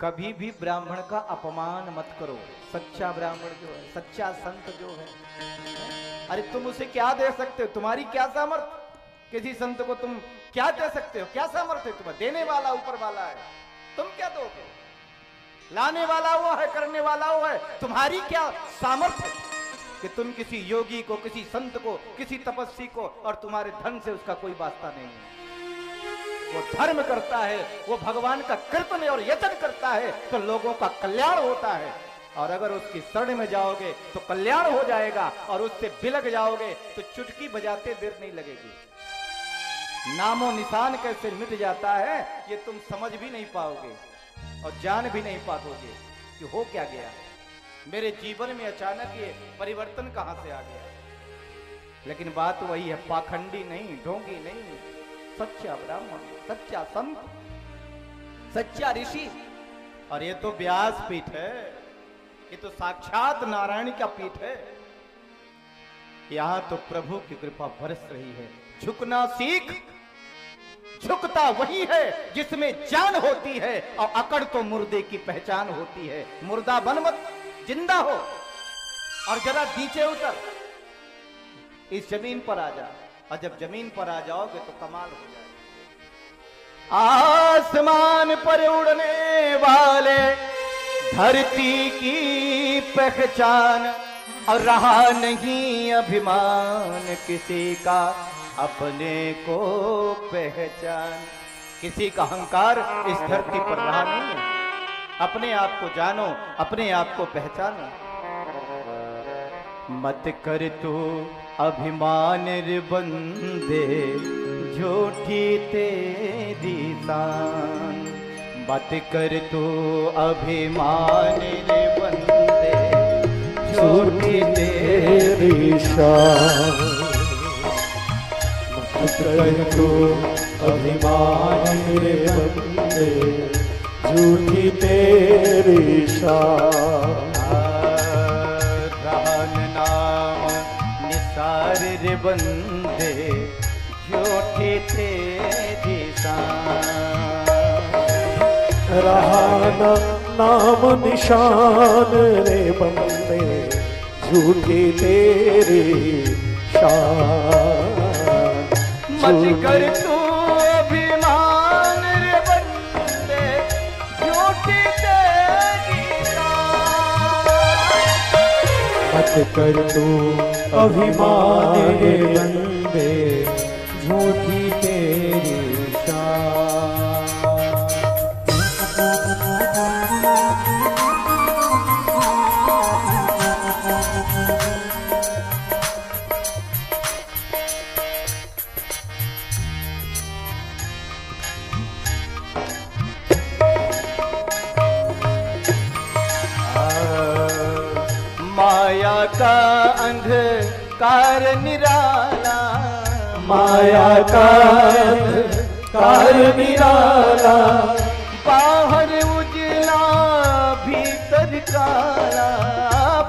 कभी भी ब्राह्मण का अपमान मत करो। सच्चा ब्राह्मण जो है, सच्चा संत जो है, अरे तुम उसे क्या दे सकते हो? तुम्हारी क्या सामर्थ्य? किसी संत को तुम क्या दे सकते हो? क्या सामर्थ्य तुम्हें? देने वाला ऊपर वाला है, तुम क्या दोगे? लाने वाला वो है, करने वाला वो है। तुम्हारी क्या सामर्थ्य कि तुम किसी योगी को, किसी संत को, किसी तपस्वी को, और तुम्हारे धन से उसका कोई वास्ता नहीं है। वो धर्म करता है, वो भगवान का कीर्तन और यजन करता है तो लोगों का कल्याण होता है। और अगर उसकी शरण में जाओगे तो कल्याण हो जाएगा, और उससे बिलग जाओगे तो चुटकी बजाते देर नहीं लगेगी। नामो निशान कैसे मिट जाता है ये तुम समझ भी नहीं पाओगे और जान भी नहीं पाओगे कि हो क्या गया। मेरे जीवन में अचानक ये परिवर्तन कहां से आ गया। लेकिन बात वही है, पाखंडी नहीं, ढोंगी नहीं, सच्चा ब्राह्मण, सच्चा संत, सच्चा ऋषि। और ये तो व्यास पीठ है, ये तो साक्षात नारायण का पीठ है। यहां तो प्रभु की कृपा बरस रही है। झुकना सीख। झुकता वही है जिसमें जान होती है, और अकड़ तो मुर्दे की पहचान होती है। मुर्दा बन मत, जिंदा हो, और जरा नीचे उतर, इस जमीन पर आ जा। और जब जमीन पर आ जाओगे तो कमाल हो जाएगा। आसमान पर उड़ने वाले धरती की पहचान, और रहा नहीं अभिमान किसी का अपने को पहचान। किसी का अहंकार इस धरती पर रहा नहीं है। अपने आप को जानो, अपने आप को पहचानो। मत कर तू अभिमान रे बंदे, झूठी तेरी शान। मत कर तू अभिमान रे बंदे, झूठी तेरी शान। मत कर तू अभिमान रे बंदे, झूठी तेरी शान। रे बंदे, झूठी तेरी शान। रहा न नाम निशान रे बंदे, झूठी तेरी शान। मत कर तू अभिमान रे बंदे, झूठी तेरी शान। मत कर तू अभिमान रे बंदे, झूठी तेरी शान। माया का अंधकार निराला, माया का अंधकार निराला। बाहर उजला भीतर काला,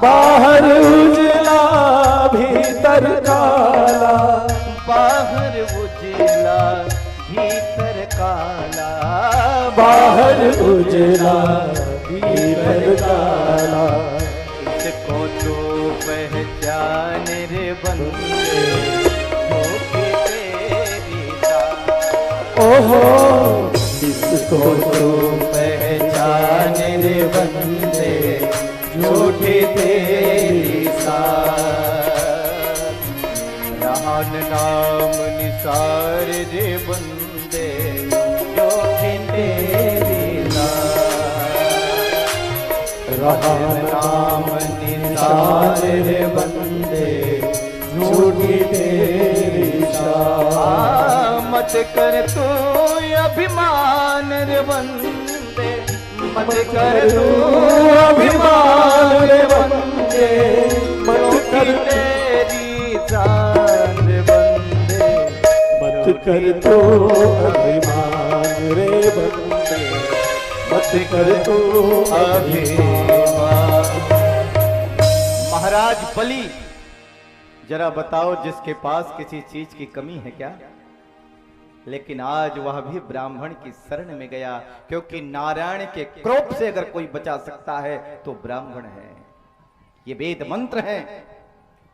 बाहर उजला भीतर काला। बाहर उजला भीतर काला। बाहर उजला भीतर काला। इसको तो पहचान रे बंदे, झूठी तेरी शान। ओहो, इसको तो पहचान रे बंदे, झूठी तेरी शान। रहा न नाम निसार रे बंदे, झूठी तेरी शान। रहा नाम निशान रे बंदे, झूठी तेरी शान। मत कर तू अभिमान रे बंदे, मत कर तू अभिमान रे बंदे, मत कर तेरी जान रे बंदे। मत कर तू अभिमान रे बंदे, मत कर तू अभिमान। महाराज बलि, जरा बताओ जिसके पास किसी चीज की कमी है क्या? लेकिन आज वह भी ब्राह्मण की शरण में गया, क्योंकि नारायण के क्रोध से अगर कोई बचा सकता है तो ब्राह्मण है। ये वेद मंत्र है,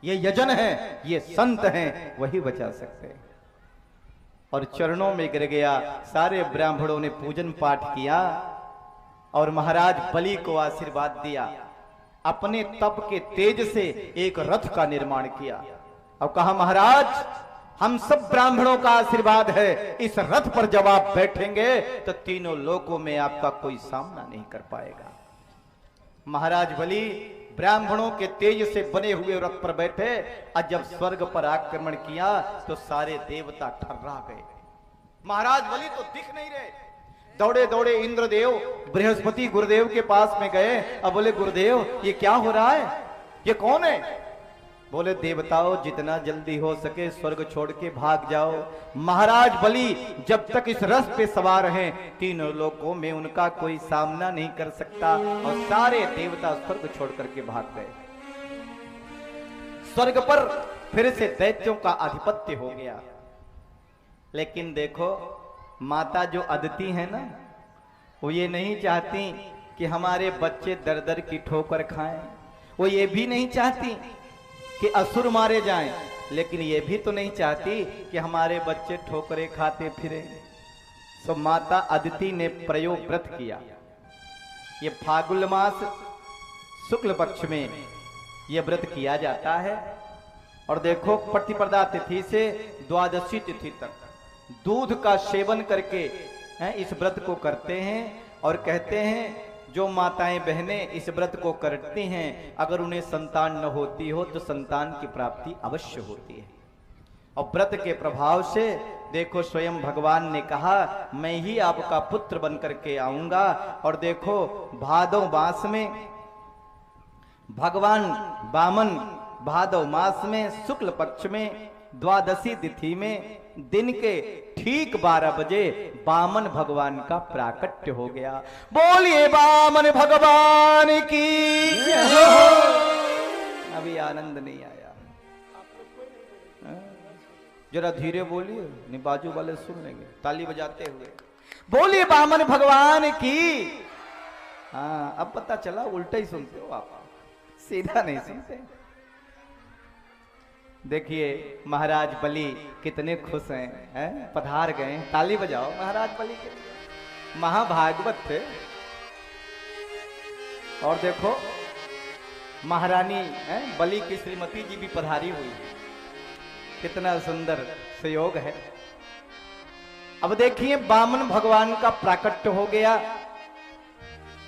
ये यजन है, ये संत हैं, वही बचा सकते हैं। और चरणों में गिर गया। सारे ब्राह्मणों ने पूजन पाठ किया और महाराज बलि को आशीर्वाद दिया। अपने तप के तेज से एक रथ का निर्माण किया और कहा, महाराज हम सब ब्राह्मणों का आशीर्वाद है, इस रथ पर जब आप बैठेंगे तो तीनों लोकों में आपका कोई सामना नहीं कर पाएगा। महाराज बलि ब्राह्मणों के तेज से बने हुए रथ पर बैठे और जब स्वर्ग पर आक्रमण किया तो सारे देवता ठर्रा गए। महाराज बलि तो दिख नहीं रहे। दौड़े दौड़े इंद्रदेव बृहस्पति गुरुदेव के पास में गए और बोले, गुरुदेव ये क्या हो रहा है, ये कौन है? बोले, देवताओं जितना जल्दी हो सके स्वर्ग छोड़ के भाग जाओ। महाराज बलि जब तक इस रथ पे सवार हैं तीनों लोकों में उनका कोई सामना नहीं कर सकता। और सारे देवता स्वर्ग छोड़ करके भाग गए। स्वर्ग पर फिर से दैत्यों का आधिपत्य हो गया। लेकिन देखो, माता जो अदिति है ना, वो ये नहीं चाहती कि हमारे बच्चे दर दर की ठोकर खाएं। वो ये भी नहीं चाहती कि असुर मारे जाएं, लेकिन ये भी तो नहीं चाहती कि हमारे बच्चे ठोकरें खाते फिरें। तो माता अदिति ने प्रयोग व्रत किया। ये फागुन मास शुक्ल पक्ष में यह व्रत किया जाता है। और देखो, प्रतिपदा तिथि से द्वादशी तिथि तक दूध का सेवन करके इस व्रत को करते हैं। और कहते हैं जो माताएं बहनें इस व्रत को करती हैं, अगर उन्हें संतान न होती हो तो संतान की प्राप्ति अवश्य होती है। और व्रत के प्रभाव से देखो, स्वयं भगवान ने कहा, मैं ही आपका पुत्र बन करके आऊंगा। और देखो, भादव मास में भगवान वामन भादव मास में शुक्ल पक्ष में द्वादशी तिथि में दिन के ठीक 12 बजे वामन भगवान का प्राकट्य हो गया। बोलिए वामन भगवान की जय हो। अभी आनंद नहीं आया, जरा धीरे बोलिए, नहीं बाजू वाले सुन लेंगे ताली बजाते हुए। बोलिए वामन भगवान की। हाँ, अब पता चला उल्टा ही सुनते हो आप, सीधा नहीं सुनते। देखिए महाराज बलि कितने खुश हैं, पधार गए। ताली बजाओ महाराज बलि के लिए, महाभागवत थे। और देखो, महारानी बलि की श्रीमती जी भी पधारी हुई, कितना सुंदर संयोग है। अब देखिए, वामन भगवान का प्राकट्य हो गया।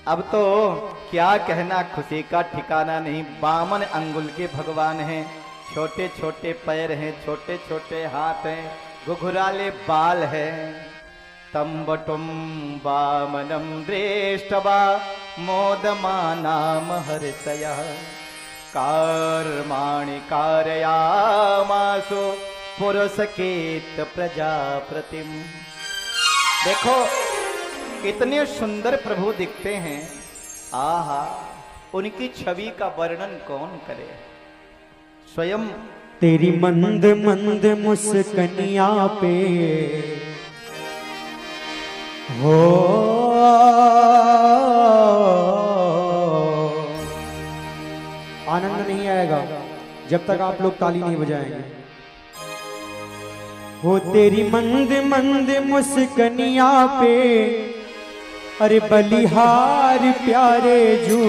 अब तो क्या कहना, खुशी का ठिकाना नहीं। वामन अंगुल के भगवान हैं, छोटे छोटे पैर हैं, छोटे छोटे हाथ हैं, घुघराले बाल हैं। तंबटुम वामनम दृष्ट्वा मोदमानाम हर्षयः कर्माणि कारयामासु पुरुषकेत प्रजाप्रतिम। देखो कितने सुंदर प्रभु दिखते हैं। आहा, उनकी छवि का वर्णन कौन करे। स्वयं तेरी मंद मंद मुस्कनिया पे हो आनंद नहीं आएगा जब तक आप लोग ताली नहीं बजाएंगे। हो तेरी मंद मंद मुस्कनिया पे, अरे बलिहार प्यारे जो,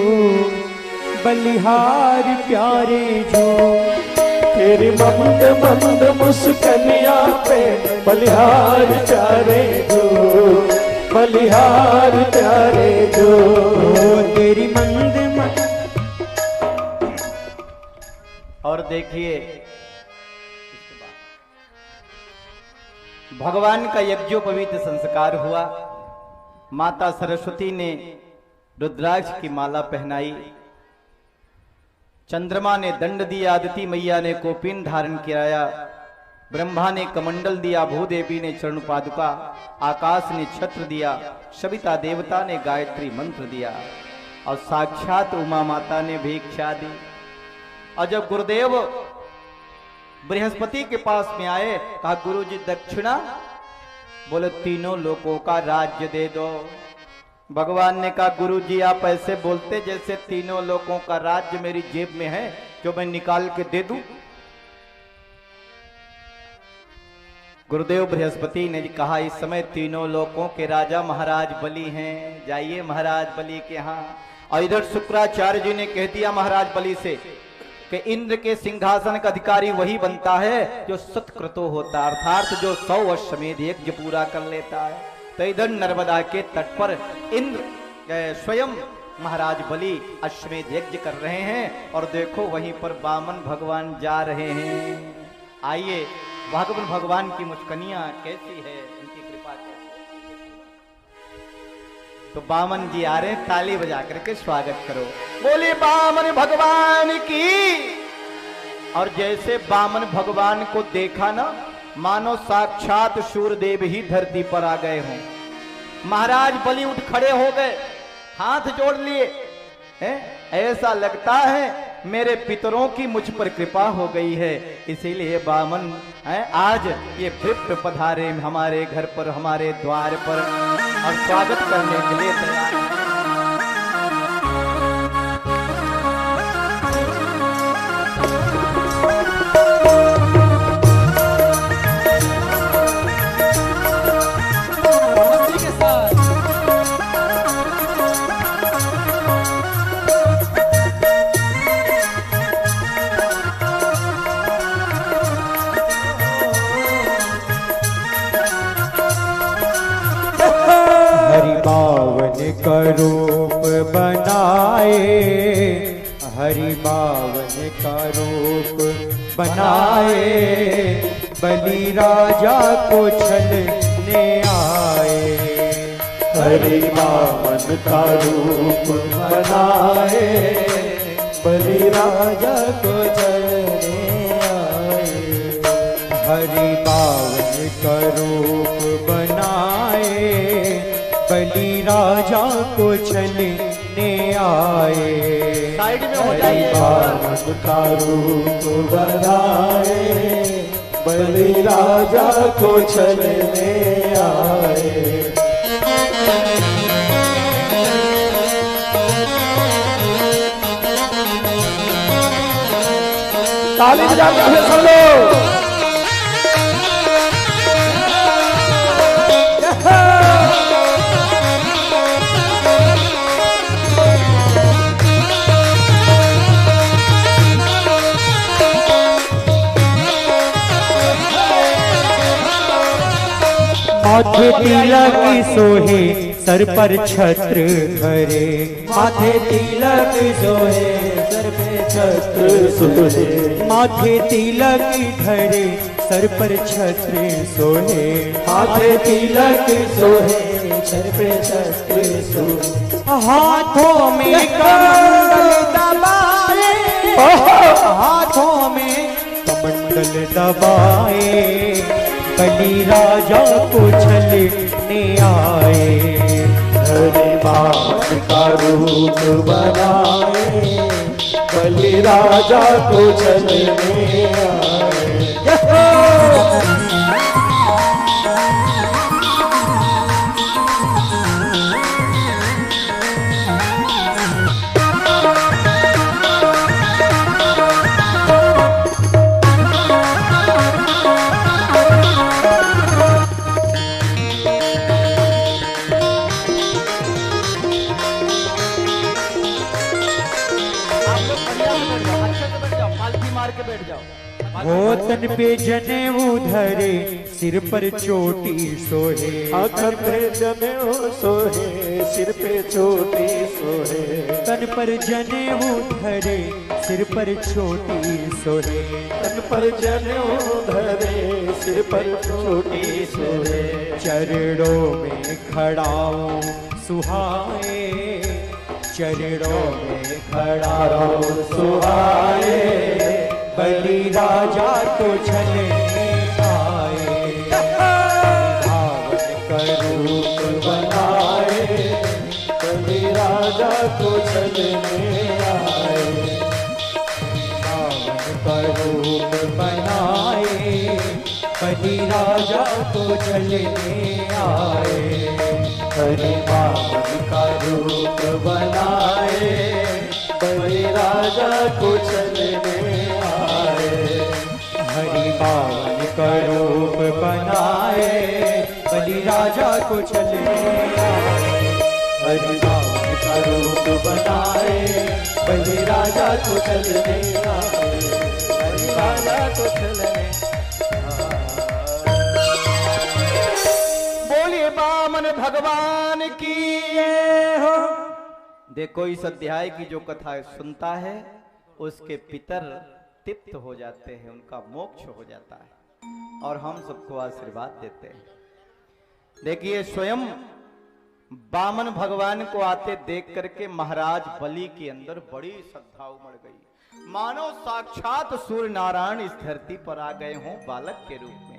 बलिहार प्यारे जो। तेरी मंद मंद मुस्कनिया पे बलिहार प्यारे जो, बलिहार प्यारे जो। तेरी मंद मंद। और देखिए, भगवान का यज्ञोपवीत संस्कार हुआ। माता सरस्वती ने रुद्राक्ष की माला पहनाई, चंद्रमा ने दंड दिया, अदिति मैया ने कोपिन धारण किया, ब्रह्मा ने कमंडल दिया, भूदेवी ने चरण पादुका, आकाश ने छत्र दिया, सविता देवता ने गायत्री मंत्र दिया और साक्षात उमा माता ने भिक्षा दी। और जब गुरुदेव बृहस्पति के पास में आए, कहा गुरु जी दक्षिणा। बोले तीनों लोगों का राज्य दे दो। भगवान ने कहा गुरु जी आप ऐसे बोलते जैसे तीनों लोगों का राज्य मेरी जेब में है जो मैं निकाल के दे दूं। गुरुदेव बृहस्पति ने कहा इस समय तीनों लोगों के राजा महाराज बलि हैं, जाइए महाराज बलि के यहाँ। और इधर शुक्राचार्य जी ने कह दिया महाराज बलि से कि इंद्र के सिंहासन का अधिकारी वही बनता है जो सत्कृतो होता है, अर्थात जो 100 अश्वमेध यज्ञ पूरा कर लेता है। तो इधर नर्मदा के तट पर इंद्र स्वयं महाराज बलि अश्वमेध यज्ञ कर रहे हैं और देखो वहीं पर वामन भगवान जा रहे हैं। आइए भागवन भगवान की मुस्कनियां कैसी है, उनकी कृपा कैसी। तो वामन जी आ रहे, ताली बजा करके स्वागत करो, बोले वामन भगवान की। और जैसे वामन भगवान को देखा ना, मानो साक्षात सूर्यदेव ही धरती पर आ गए हों। महाराज बलि उठ खड़े हो गए, हाथ जोड़ लिए, ऐसा लगता है मेरे पितरों की मुझ पर कृपा हो गई है, इसीलिए वामन आज ये वृत्त पधारे हमारे घर पर, हमारे द्वार पर और स्वागत करने के लिए तैयार हैं। का रूप बनाए, हरि बावन का रूप बनाए, बलि राजा को छलने आए। हरि बावन का रूप बनाए, बलि राजा को छलने आए। हरि बावन का रूप बनाए, बलि राजा को छलने आए। साइड में हो जाइए। बावन का रूप बनाए, बलि राजा को छलने आए। ताली बजा के सब लोग। माथे तिलक सोहे सर पर छत्र धरे, माथे तिलक सोहे सर पे छत्र सोहे। माथे तिलक धरे सर पर छत्र सोहे, माथे तिलक सोहे सर पे छत्र सोहे। हाथों में कमंडल दबाए, हाथों में कमंडल दबाए, बलि राजा को छलने आए। हरि बावन का रूप बनाए, बलि राजा को छलने आए। वो तन पे जनेऊ धरे सिर पर चोटी सोहे, तन पे जनेऊ सोहे सिर पे चोटी सोहे। तन पर जनेऊ धरे सिर पर चोटी सोहे, तन पर जनेऊ धरे सिर पर चोटी सोहे। चरणों में खड़ाओ सुहाए, चरणों में खड़ाओ सुहाए, बलि राजा को छलने आए। बावन का रूप बनाए, बलि राजा को छलने आए। बावन का रूप बनाए, बलि राजा को चलने आए, हरि बामन का रूप बनाए, बलि राजा को चलने आए। हरि बावन का रूप बनाए, बलि राजा को चलने आए। हरि बामन का रूप बनाए, बलि राजा को चलने आए, हरि राजा को चलने। बोलिए बामन भगवान की हो। देखो इस अध्याय की जो कथा सुनता है उसके पितर तृप्त हो जाते हैं, उनका मोक्ष हो जाता है और हम सबको आशीर्वाद देते हैं। देखिए स्वयं बामन भगवान को आते देख करके महाराज बलि के अंदर बड़ी श्रद्धा उमड़ गई, मानो साक्षात सूर्य नारायण इस धरती पर आ गए हों बालक के रूप में।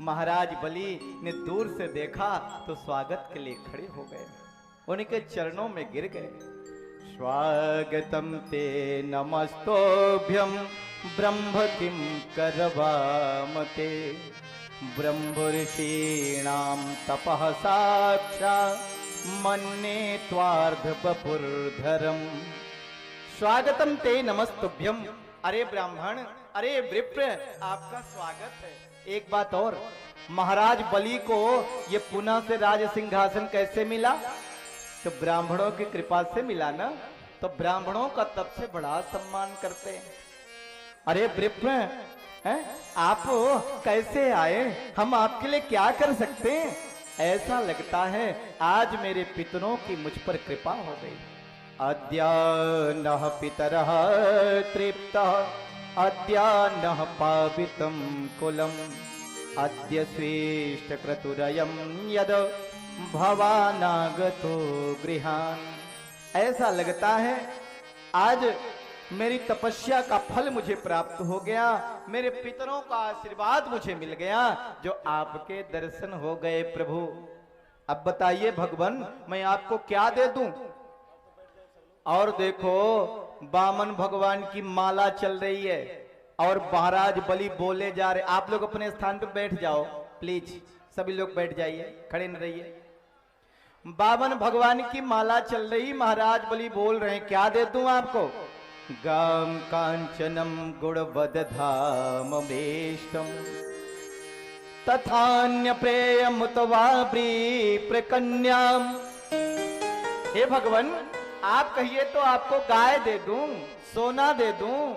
महाराज बलि ने दूर से देखा तो स्वागत के लिए खड़े हो गए, उनके चरणों में गिर गए। स्वागतम ते नमस्तोभ्यम ब्रह्म किम करवामते, ब्रह्मर्षीणाम तपः साक्षात् मन्ये त्वार्ध बपुर्धरम। स्वागतम ते नमस्तुभ्यम। अरे ब्राह्मण, अरे विप्र, आपका स्वागत है। एक बात और, महाराज बलि को ये पुनः से राज सिंहासन कैसे मिला? तो ब्राह्मणों की कृपा से मिला ना। तो ब्राह्मणों का तब से बड़ा सम्मान करते हैं। अरे विप्र हैं, आप कैसे आए? हम आपके लिए क्या कर सकते हैं? ऐसा लगता है आज मेरे पितरों की मुझ पर कृपा हो गई। अद्य नः पितरः तृप्तः, अद्य नः पावितं कुलम्, अद्य स्वेष्ट क्रतुरयं यद भवानागतो गृहान्। ऐसा लगता है आज मेरी तपस्या का फल मुझे प्राप्त हो गया, मेरे पितरों का आशीर्वाद मुझे मिल गया, जो आपके दर्शन हो गए प्रभु। अब बताइए भगवान, मैं आपको क्या दे दूं? और देखो बामन भगवान की माला चल रही है और महाराज बलि बोले जा रहे। आप लोग अपने स्थान पर बैठ जाओ प्लीज, सभी लोग बैठ जाइए, खड़े न रहिए। बामन भगवान की माला चल रही, महाराज बलि बोल रहे हैं क्या दे दूं आपको? गाम कांचनम गुणवदधाममेष्टम तथान्य प्रेयमुतवाब्री प्रकन्याम। हे भगवान, आप कहिए तो आपको गाय दे दूं, सोना दे दूं,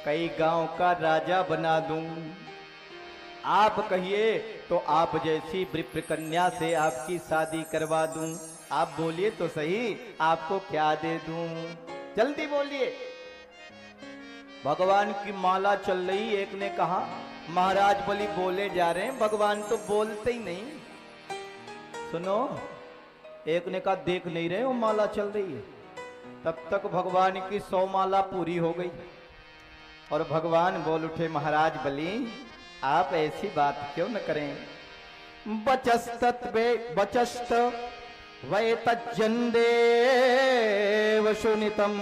कई गांव का राजा बना दूं। आप कहिए तो आप जैसी विप्र कन्या से आपकी शादी करवा दूं। आप बोलिए तो सही, आपको क्या दे दूं? जल्दी बोलिए। भगवान की माला चल रही, एक ने कहा महाराज बलि बोले जा रहे हैं, भगवान तो बोलते ही नहीं। सुनो, एक ने कहा देख नहीं रहे वो माला चल रही है। तब तक भगवान की 100 माला पूरी हो गई और भगवान बोल उठे महाराज बलि आप ऐसी बात क्यों न करें। बचस्त वै तज्जन्देव शुनितम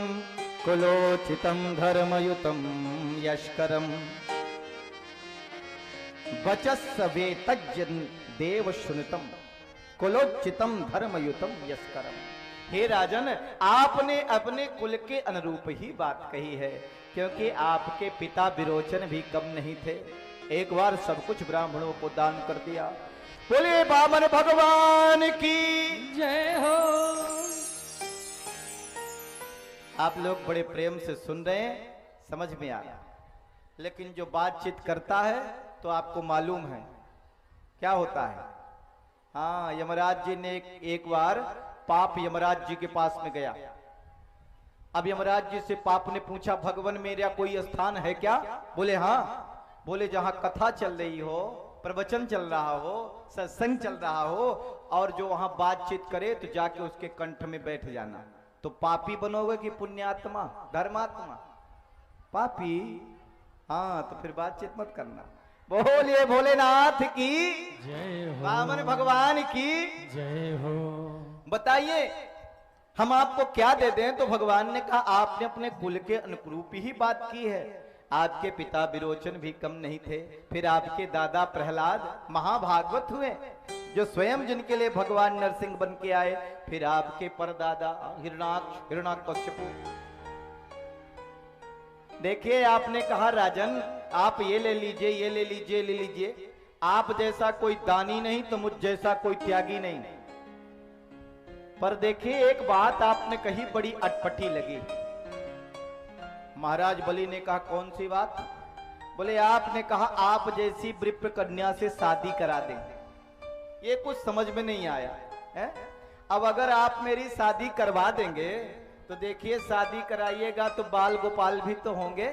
कुलोचितम धर्मयुतम यश्करम। बचस्त वे तज्जन्देव शुनितम कुलोचितम धर्मयुतम यश्करम। हे राजन, आपने अपने कुल के अनुरूप ही बात कही है, क्योंकि आपके पिता विरोचन भी कम नहीं थे, एक बार सब कुछ ब्राह्मणों को दान कर दिया। बोले बामन भगवान की जय हो। आप लोग बड़े प्रेम से सुन रहे हैं, समझ में आ रहा, लेकिन जो बातचीत करता है तो आपको मालूम है क्या होता है। हाँ, यमराज जी ने एक बार पाप यमराज जी के पास में गया। अब यमराज जी से पाप ने पूछा भगवान मेरा कोई स्थान है क्या? बोले हाँ। बोले जहां कथा चल रही हो, प्रवचन चल रहा हो, सत्संग चल रहा हो और जो वहां बातचीत करे तो जाके उसके कंठ में बैठ जाना। तो पापी बनोगे कि पुण्यात्मा, धर्मात्मा? पापी। हाँ, तो फिर बातचीत मत करना। बोलिए भोलेनाथ की जय हो, वामन भगवान की जय हो। बताइए हम आपको क्या दे दें? तो भगवान ने कहा आपने अपने कुल के अनुरूप ही बात की है। आपके पिता विरोचन भी कम नहीं थे, फिर आपके दादा प्रहलाद महाभागवत हुए जो स्वयं जिनके लिए भगवान नरसिंह बन के आए, फिर आपके परदादा हिरण्याकश्यप। देखिए आपने कहा राजन आप ये ले लीजिए, ये ले लीजिए, ले लीजिए, आप जैसा कोई दानी नहीं तो मुझ जैसा कोई त्यागी नहीं। पर देखिए एक बात आपने कही बड़ी अटपटी लगी। महाराज बलि ने कहा कौन सी बात? बोले आपने कहा आप जैसी वृप्र कन्या से शादी करा दें। ये कुछ समझ में नहीं आया है? अब अगर आप मेरी शादी करवा देंगे तो देखिए शादी कराइएगा तो बाल गोपाल भी तो होंगे।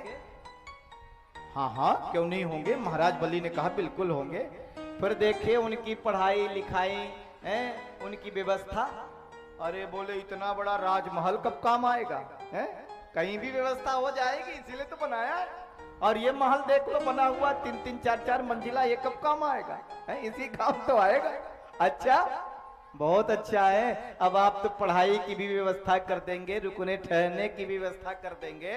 हाँ हाँ क्यों नहीं होंगे? महाराज बलि ने कहा बिल्कुल होंगे। फिर देखिए उनकी पढ़ाई लिखाई है, उनकी व्यवस्था। अरे बोले इतना बड़ा राजमहल कब काम आएगा है? कहीं भी व्यवस्था हो जाएगी, इसीलिए तो बनाया है। और ये महल देख लो बना हुआ 3-3 4-4 मंजिला, ये कब काम आएगा है? इसी काम तो आएगा। अच्छा बहुत अच्छा है, अब आप तो पढ़ाई की भी व्यवस्था कर देंगे, रुकने ठहरने की भी व्यवस्था कर देंगे।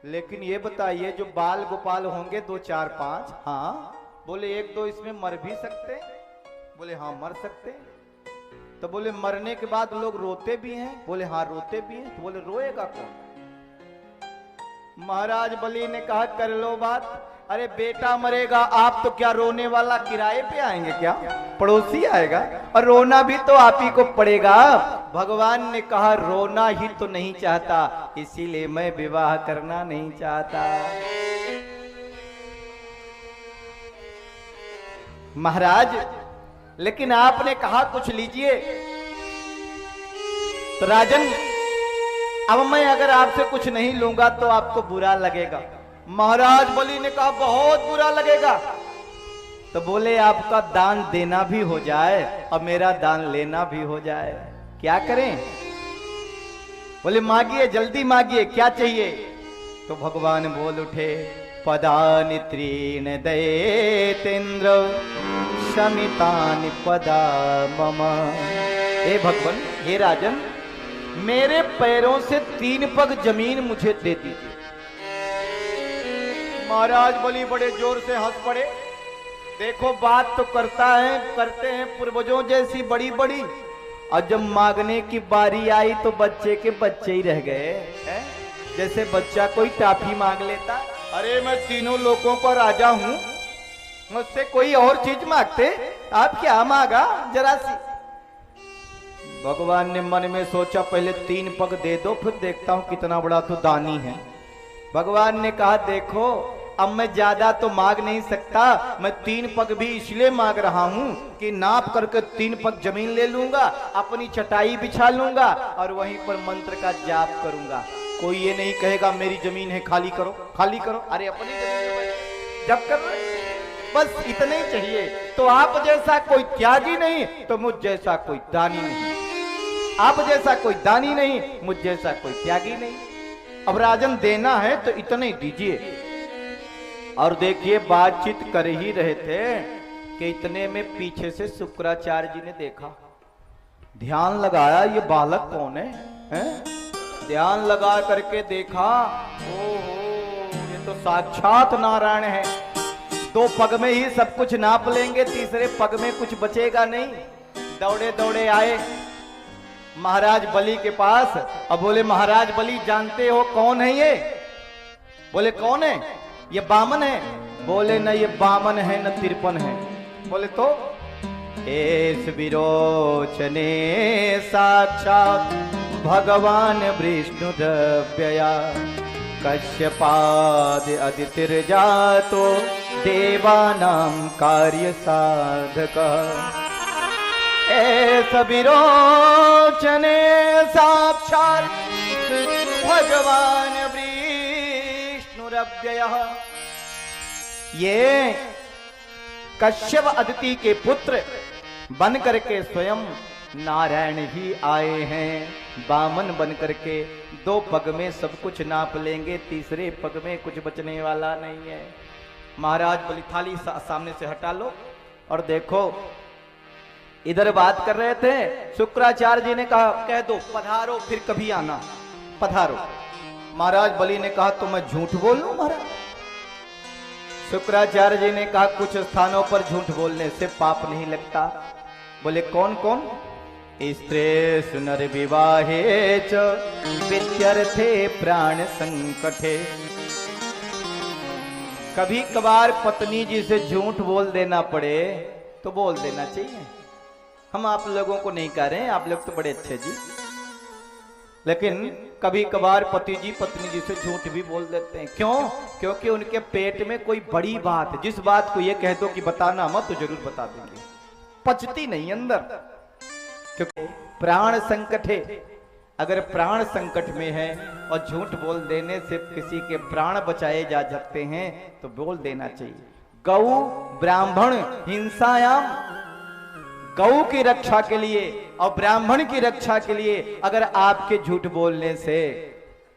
लेकिन ये बताइए जो बाल गोपाल होंगे 2 4 5, हाँ बोले 1-2 इसमें मर भी सकते? बोले हाँ मर सकते। तो बोले मरने के बाद लोग रोते भी हैं? बोले हाँ रोते भी हैं। तो बोले रोएगा कौन? महाराज बलि ने कहा कर लो बात। अरे बेटा मरेगा, आप तो क्या रोने वाला किराए पे आएंगे क्या? पड़ोसी आएगा, और रोना भी तो आप ही को पड़ेगा। भगवान ने कहा रोना ही तो नहीं चाहता, इसीलिए मैं विवाह करना नहीं चाहता। महाराज लेकिन आपने कहा कुछ लीजिए। तो राजन अब मैं अगर आपसे कुछ नहीं लूंगा तो आपको बुरा लगेगा। महाराज बलि ने कहा बहुत बुरा लगेगा। तो बोले आपका दान देना भी हो जाए और मेरा दान लेना भी हो जाए, क्या करें? बोले मांगिए, जल्दी मांगिए, क्या चाहिए? तो भगवान बोल उठे पदानि त्रीण दैतेन्द्र शमितानि पदा मम। हे भगवान, हे राजन, मेरे पैरों से 3 पग जमीन मुझे दे दीजिए। महाराज बलि बड़े जोर से हंस पड़े। देखो बात तो करता है, करते हैं पूर्वजों जैसी बड़ी बड़ी, और जब मांगने की बारी आई तो बच्चे के बच्चे ही रह गए हैं? जैसे बच्चा कोई टाफी मांग लेता। अरे मैं तीनों लोगों का राजा हूं, मुझसे कोई और चीज मांगते, आप क्या मांगा जरा सी? भगवान ने मन में सोचा पहले 3 पग दे दो, फिर देखता हूं कितना बड़ा तो दानी है। भगवान ने कहा देखो अब मैं ज्यादा तो मांग नहीं सकता, मैं 3 पग भी इसलिए मांग रहा हूं कि नाप करके 3 पग जमीन ले लूंगा, अपनी चटाई बिछा लूंगा और वहीं पर मंत्र का जाप करूंगा। कोई ये नहीं कहेगा मेरी जमीन है खाली करो, खाली करो। अरे अपनी जमीन जब कर रहे, बस इतने ही चाहिए। तो आप जैसा कोई त्यागी नहीं तो मुझ जैसा कोई दानी नहीं, आप जैसा कोई दानी नहीं, मुझ जैसा कोई त्यागी नहीं। अब राजन देना है तो इतने ही दीजिए। और देखिए बातचीत कर ही रहे थे कि इतने में पीछे से शुक्राचार्य जी ने देखा, ध्यान लगाया ये बालक कौन है, हैं? ध्यान लगा करके देखा, ओहो ये तो साक्षात नारायण है। 2 पग में ही सब कुछ नाप लेंगे, तीसरे पग में कुछ बचेगा नहीं। दौड़े दौड़े आए महाराज बलि के पास। अब बोले महाराज बलि जानते हो कौन है ये? बोले कौन है? ये बामन है। बोले न ये बामन है न तिरपन है। बोले तो एस विरोचने साक्षात भगवान विष्णु द्रव्यया कश्यपाद अदितिर्जातो देवानां कार्य साधक। ऐस विरोचने साक्षात भगवान विष्णुरव्ययः। ये कश्यप अदिति के पुत्र बन करके स्वयं नारायण ही आए हैं, बामन बन करके। 2 पग में सब कुछ नाप लेंगे, तीसरे पग में कुछ बचने वाला नहीं है। महाराज बलि थाली सामने से हटा लो और देखो इधर बात कर रहे थे। शुक्राचार्य जी ने कहा कह दो पधारो फिर कभी आना, पधारो। महाराज बलि ने कहा तो मैं झूठ बोल लूं महाराज। शुक्राचार्य जी ने कहा कुछ स्थानों पर झूठ बोलने से पाप नहीं लगता। बोले कौन कौन? स्त्रीषु नरविवाहे च विद्यर्थे प्राण संकटे। कभी कभार पत्नी जी से झूठ बोल देना पड़े तो बोल देना चाहिए। हम आप लोगों को नहीं कह रहे हैं, आप लोग तो बड़े अच्छे जी, लेकिन कभी कभार पति जी पत्नी जी से झूठ भी बोल देते हैं। क्यों? क्योंकि उनके पेट में कोई बड़ी बात है, जिस बात को ये कह दो कि बताना मत तो जरूर बता देंगे, पचती नहीं अंदर। क्योंकि प्राण संकट है, अगर प्राण संकट में है और झूठ बोल देने से किसी के प्राण बचाए जा सकते हैं तो बोल देना चाहिए। गौ ब्राह्मण हिंसायाम, गौ की रक्षा के लिए और ब्राह्मण की रक्षा के लिए अगर आपके झूठ बोलने से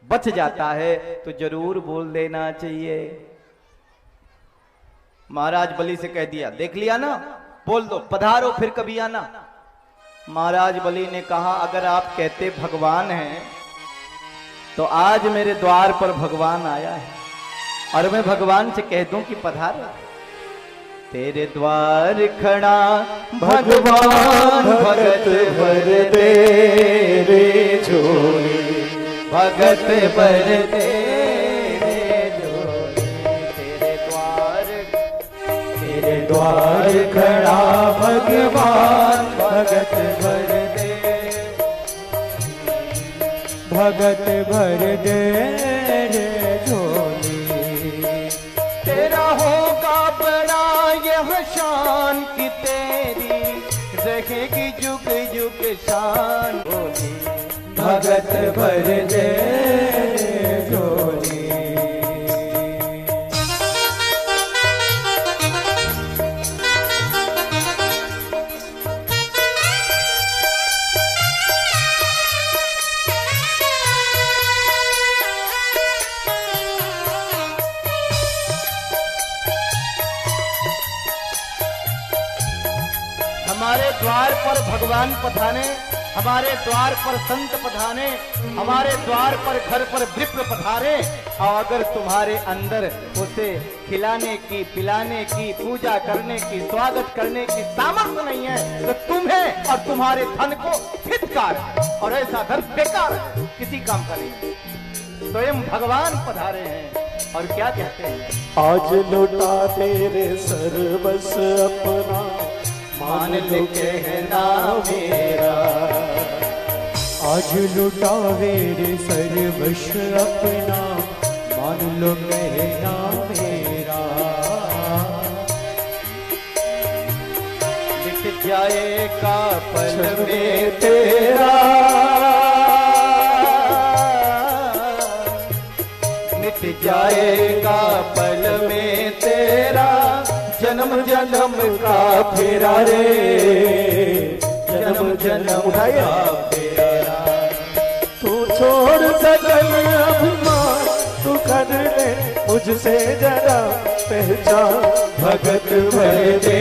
बच जाता है तो जरूर बोल देना चाहिए। महाराज बलि से कह दिया, देख लिया ना, बोल दो, पधारो फिर कभी आना। महाराज बलि ने कहा अगर आप कहते भगवान हैं तो आज मेरे द्वार पर भगवान आया है और मैं भगवान से कह दूं कि पधारो। तेरे द्वार खड़ा भगवान भगत भर दे रे झोली, भगत भर दे रे झोली। तेरे द्वार खड़ा भगवान भगत भर दे, भगत भर दे रे झोली। तेरा होगा बड़ा यह शान की तेरी रहेगी जुग जुग शान बोली, भगत भर दे रे झोली। हमारे द्वार पर भगवान पधाने, हमारे द्वार पर संत पधाने, हमारे द्वार पर घर पर विप्र पधारे, और अगर तुम्हारे अंदर उसे खिलाने की, पिलाने की, पूजा करने की, स्वागत करने की सामर्थ्य नहीं है तो तुम्हें और तुम्हारे धन को धिक्कार है, और ऐसा धन बेकार है, किसी काम का नहीं। स्वयं भगवान पधारे हैं और क्या कहते हैं? आज लुटा तेरे सर्वस अपना, मान लो कहना मेरा। आज लुटावे रे सर्वश अपना, मान लो कहना मेरा। मिट जाएगा पल में तेरा, मिट जाएगा पल में तेरा, जन्म जन्म का फेरा रे, जन्म जन्म का फेरा। तू छोड़ सकल अभिमान, तू कर ले मुझसे जरा पहचान। भगत भर दे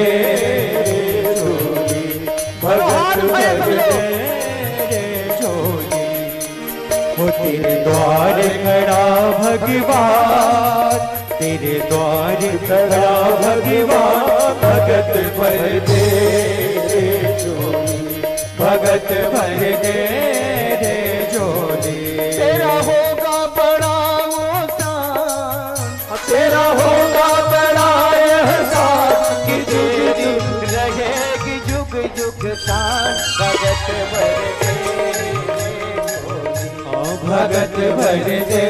रे झोली, भगत भर दे रे झोली। वो तेरे द्वार खड़ा भगवान, तेरे द्वार खड़ा भगवान, भगत भर दे रे झोली, भगत भर दे रे झोली। तेरा होगा बड़ा एहसान, तेरा होगा बड़ा एहसान कि जुग जुग रहेगी जुग जुग शान। भगत भर दे भगत भर दे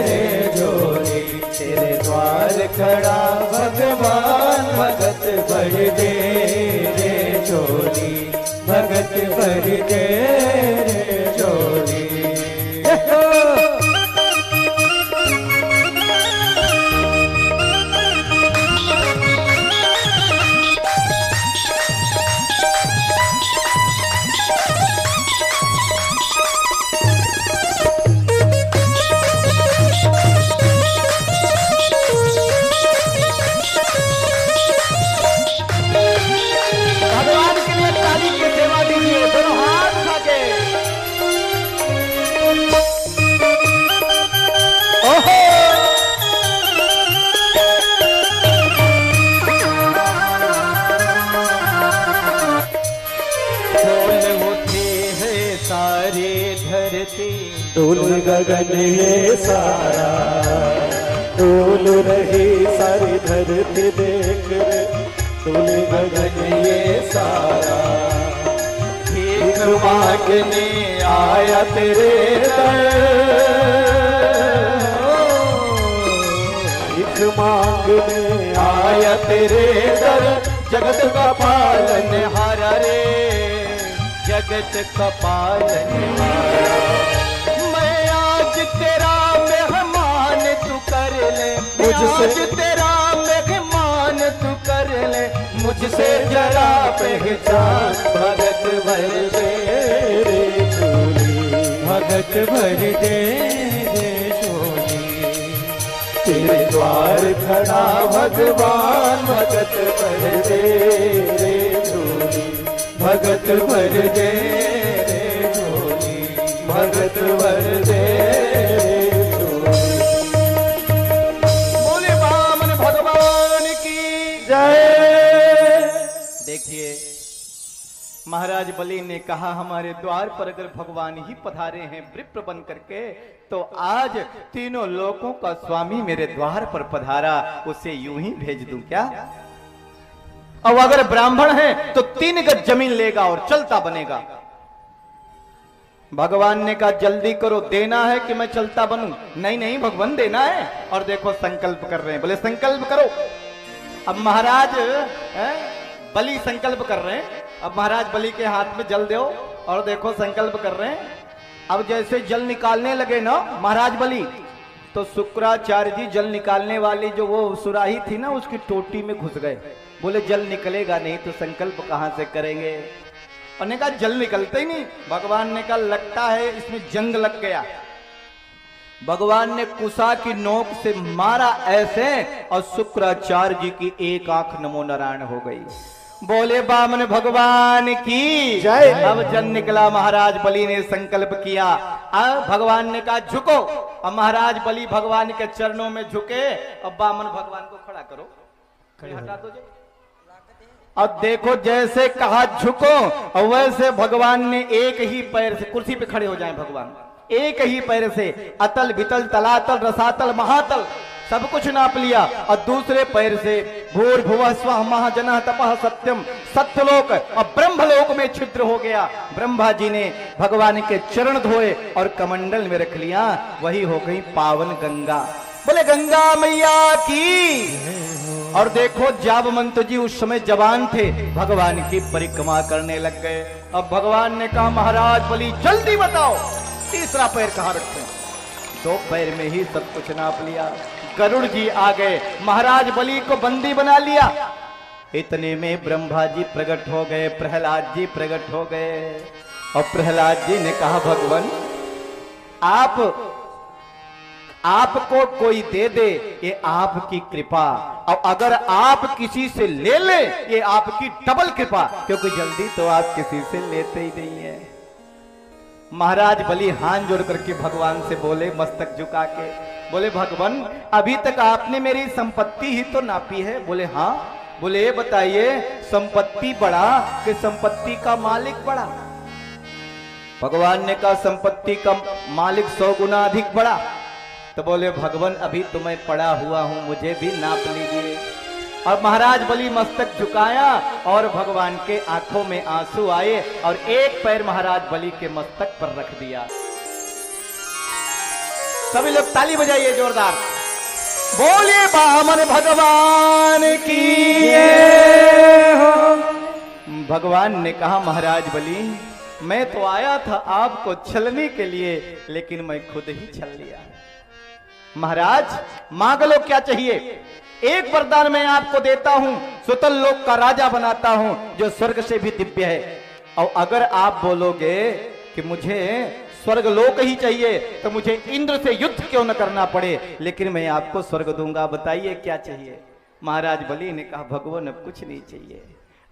रे झोली। तेरे द्वार खड़ा भगवान भगत भर दे रे झोली, भगत भर दे रे झोली। भगवान के लिए ताली की सेवा दीजिए, दोनों हाथ उठा के। डोल उठे है सारी धरती, डोल गगन ये सारा, डोल रही सारी धरती देख रे, डोल गगन ये सारा। भीख मांगने आया तेरे दर, भीख मांगने आया तेरे दर, जगत का पालन हारा रे, जगत का पालन हारा। मैं आज तेरा मेहमान तू कर ले, मुझसे आज तेरा मेहमान तू कर ले, मुझसे जरा पहचान। भगत भर दे रे झोली, भगत भर दे रे झोली, तेरे द्वार खड़ा भगवान, भगत भर दे रे झोली, भगत भर दे रे झोली, भगत भर दे रे झोली। बोले वामन भगवान की जय। देखिए महाराज बलि ने कहा हमारे द्वार पर अगर भगवान ही पधारे हैं विप्र बन करके, तो आज तीनों लोकों का स्वामी मेरे द्वार पर पधारा, उसे यूं ही भेज दूं क्या? और अगर ब्राह्मण है तो 3 गज जमीन लेगा और चलता बनेगा। भगवान ने कहा जल्दी करो, देना है कि मैं चलता बनूं? नहीं नहीं भगवान देना है। और देखो संकल्प कर रहे हैं, बोले संकल्प करो। अब महाराज बलि संकल्प कर रहे हैं, अब महाराज बलि के हाथ में जल दो और देखो संकल्प कर रहे हैं। अब जैसे जल निकालने लगे ना महाराज बलि, तो शुक्राचार्य जी जल निकालने वाली जो वो सुराही थी ना, उसकी टोटी में घुस गए। बोले जल निकलेगा नहीं तो संकल्प कहां से करेंगे? उन्होंने कहा जल निकलते ही नहीं। भगवान ने कहा लगता है इसमें जंग लग गया। भगवान ने कुशा की नोक से मारा ऐसे, और शुक्राचार्य जी की एक आंख नमो नारायण हो गई। बोले बामन भगवान की जय। अब जल निकला। महाराज बलि ने संकल्प किया। अब भगवान ने कहा झुको। अब महाराज बलि भगवान के चरणों में झुके। अब बामन भगवान को खड़ा करो, हटा दो। अब देखो जैसे कहा झुको, और वैसे भगवान ने एक ही पैर से, कुर्सी पे खड़े हो जाएं भगवान, एक ही पैर से अतल वितल तलातल रसातल महातल सब कुछ नाप लिया, और दूसरे पैर से भूर्भुवः स्वः महाजनः तपः सत्यम, सत्यलोक और ब्रह्मलोक में छिद्र हो गया। ब्रह्मा जी ने भगवान के चरण धोए और कमंडल में रख लिया, वही हो गई पावन गंगा। बोले गंगा मैया की। और देखो जाबवंत जी उस समय जवान थे, भगवान की परिक्रमा करने लग गए। अब भगवान ने कहा महाराज बलि जल्दी बताओ तीसरा पैर कहां रखते हैं? 2 पैर में ही सब कुछ नाप लिया। गरुड़ जी आ गए, महाराज बलि को बंदी बना लिया। इतने में ब्रह्मा जी प्रकट हो गए, प्रहलाद जी प्रकट हो गए। और प्रहलाद जी ने कहा भगवान आपको कोई दे दे ये आपकी कृपा, और अगर आप किसी से ले ले ये आपकी डबल कृपा, क्योंकि जल्दी तो आप किसी से लेते ही नहीं है। महाराज बलि हाथ जोड़ करके भगवान से बोले, मस्तक झुका के बोले भगवान अभी तक आपने मेरी संपत्ति ही तो नापी है। बोले हाँ। बोले बताइए संपत्ति बड़ा कि संपत्ति का मालिक बड़ा? भगवान ने कहा संपत्ति का मालिक 100 गुना अधिक बड़ा। तो बोले भगवान अभी तो मैं पड़ा हुआ हूं, मुझे भी नाप लीजिए। और महाराज बलि मस्तक झुकाया और भगवान के आंखों में आंसू आए, और एक पैर महाराज बलि के मस्तक पर रख दिया। सभी लोग ताली बजाइए जोरदार, बोलिए बामन भगवान की। भगवान ने कहा महाराज बलि मैं तो आया था आपको छलने के लिए, लेकिन मैं खुद ही छल लिया। महाराज मांग लो क्या चाहिए, एक वरदान मैं आपको देता हूं, सुतल लोक का राजा बनाता हूं जो स्वर्ग से भी दिव्य है। और अगर आप बोलोगे कि मुझे स्वर्ग लोक ही चाहिए तो मुझे इंद्र से युद्ध क्यों न करना पड़े, लेकिन मैं आपको स्वर्ग दूंगा, बताइए क्या चाहिए? महाराज बलि ने कहा भगवान अब कुछ नहीं चाहिए,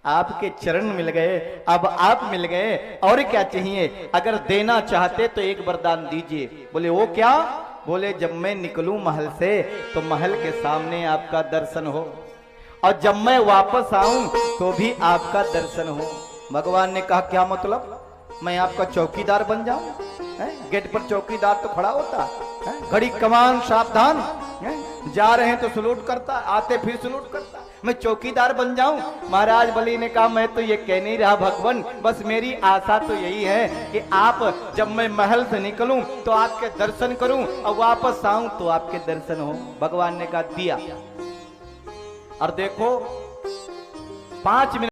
आपके चरण मिल गए, अब आप मिल गए, और क्या चाहिए? अगर देना चाहते तो एक वरदान दीजिए। बोले वो क्या? बोले जब मैं निकलूं महल से तो महल के सामने आपका दर्शन हो, और जब मैं वापस आऊं तो भी आपका दर्शन हो। भगवान ने कहा क्या मतलब, मैं आपका चौकीदार बन जाऊं? गेट पर चौकीदार तो खड़ा होता है, घड़ी कमान सावधान, जा रहे हैं तो सलूट करता, आते फिर सलूट करता, मैं चौकीदार बन जाऊं? महाराज बलि ने कहा मैं तो ये कह नहीं रहा भगवान, बस मेरी आशा तो यही है कि आप जब मैं महल से निकलूं तो आपके दर्शन करूं और वापस आऊं तो आपके दर्शन हो। भगवान ने कहा दिया। और देखो 5 मिनट